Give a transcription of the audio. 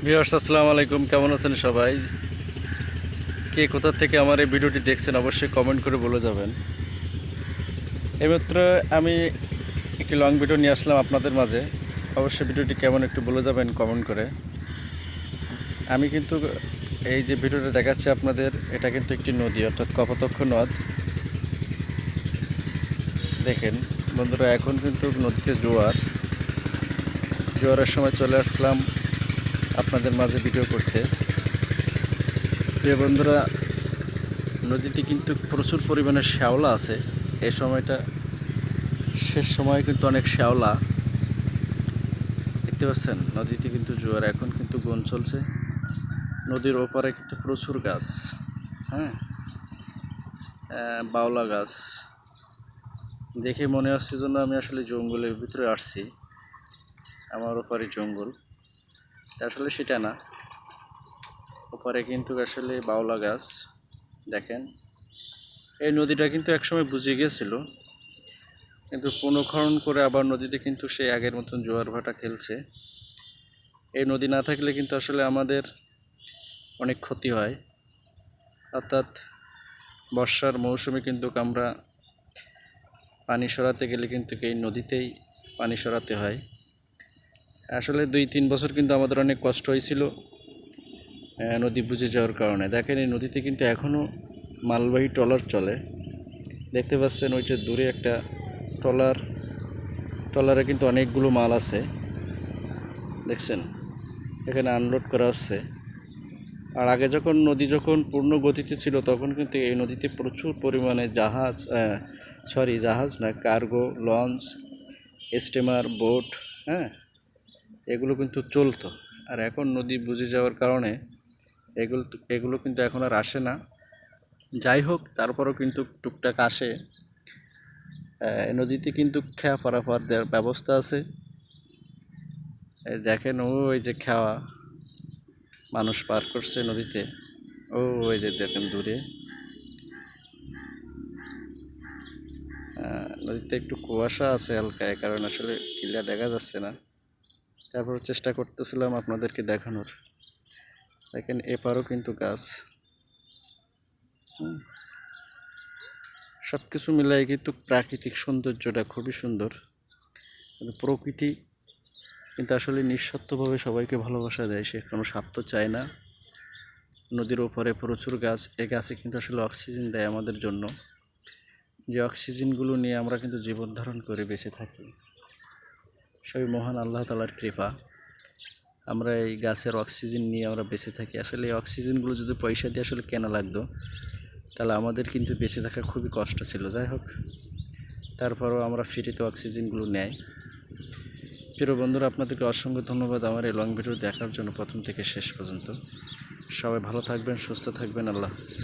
Viewers আসসালামু আলাইকুম, কেমন আছেন সবাই? কে কোথা থেকে আমার এই ভিডিওটি দেখছেন অবশ্যই কমেন্ট করে বলে যাবেন। এইমাত্র আমি একটি লং ভিডিও নিয়ে আসলাম আপনাদের মাঝে। অবশ্যই ভিডিওটি কেমন একটু বলে যাবেন কমেন্ট করে। আমি কিন্তু এই যে ভিডিওটা দেখাচ্ছি আপনাদের, এটা কিন্তু একটি নদী, অর্থাৎ কপোতাক্ষ নদ। দেখেন বন্ধুরা, এখন কিন্তু নদীতে জোয়ারের সময় চলে আসলাম আপনাদের মাঝে ভিডিও করতে। প্রিয় বন্ধুরা, নদীতে কিন্তু প্রচুর পরিমাণে শ্যাওলা আছে। এই সময়টা শেষ সময় কিন্তু অনেক শ্যাওলা দেখতে পাচ্ছেন। নদীতে কিন্তু জোয়ার, এখন কিন্তু গুণ চলছে। নদীর ওপারে কিন্তু প্রচুর গাছ, হ্যাঁ, বাওলা গাছ দেখে মনে হচ্ছে জন্য আমি আসলে জঙ্গলের ভিতরে আসছি। আমার ওপারে জঙ্গল, আসলে সেটা না। ওপারে কিন্তু আসলে বাওলা গাছ। দেখেন, এই নদীটা কিন্তু একসময় বুঝে গিয়েছিল, কিন্তু পুনঃখনন করে আবার নদীতে কিন্তু সেই আগের মতন জোয়ার ভাটা খেলছে। এই নদী না থাকলে কিন্তু আসলে আমাদের অনেক ক্ষতি হয়। অর্থাৎ বর্ষার মৌসুমে কিন্তু আমরা পানি সরাতে গেলে কিন্তু এই নদীতেই পানি সরাতে হয়। আসলে 2-3 বছর কিন্তু আমাদের অনেক কষ্ট হয়েছিল নদী বুঝে যাওয়ার কারণে। দেখেন, এই নদীতে কিন্তু এখনও মালবাহী ট্রলার চলে। দেখতে পাচ্ছেন ওই যে দূরে একটা ট্রলারে কিন্তু অনেকগুলো মাল আছে, দেখছেন, এখানে আনলোড করা হচ্ছে। আর আগে যখন নদী পূর্ণ গতিতে ছিল, তখন কিন্তু এই নদীতে প্রচুর পরিমাণে জাহাজ না, কার্গো লঞ্চ, স্টিমার, বোট, হ্যাঁ, এগুলো কিন্তু চলতো। আর এখন নদী বুঝে যাওয়ার কারণে এগুলো কিন্তু এখন আর আসে না। যাই হোক, তারপরেও কিন্তু টুকটাক আসে। নদীতে কিন্তু খেয়া পারাপার দেওয়ার ব্যবস্থা আছে। দেখেন, ওই যে খেয়া মানুষ পার করছে নদীতে। ওই যে দেখেন দূরে নদীতে একটু কুয়াশা আছে হালকা, এই কারণে আসলে ক্লিয়ার দেখা যাচ্ছে না। তারপর চেষ্টা করতেছিলাম আপনাদেরকে দেখানোর। দেখেন, এপারও কিন্তু গাছ। সব কিছু মিলাই কিন্তু প্রাকৃতিক সৌন্দর্যটা খুবই সুন্দর। কিন্তু প্রকৃতি কিন্তু আসলে নিঃস্বার্থভাবে সবাইকে ভালোবাসা দেয়, সে কোনো স্বার্থ চায় না। নদীর ওপরে প্রচুর গাছ, এই গাছে কিন্তু আসলে অক্সিজেন দেয় আমাদের জন্য। যে অক্সিজেনগুলো নিয়ে আমরা কিন্তু জীবন ধারণ করে বেঁচে থাকি। সবই মহান আল্লাহ তাআলার কৃপা। আমরা এই গাছের অক্সিজেন নিয়ে আমরা বেঁচে থাকি। আসলে এই অক্সিজেনগুলো যদি পয়সা দিয়ে আসলে কেনা লাগতো, তাহলে আমাদের কিন্তু বেঁচে থাকা খুবই কষ্ট ছিল। যাই হোক, তারপরও আমরা ফ্রিতে অক্সিজেনগুলো নেই। প্রিয় বন্ধুরা, আপনাদেরকে অসংখ্য ধন্যবাদ আমার এই লং ভিডিও দেখার জন্য, প্রথম থেকে শেষ পর্যন্ত। সবাই ভালো থাকবেন, সুস্থ থাকবেন। আল্লাহ হাফেজ।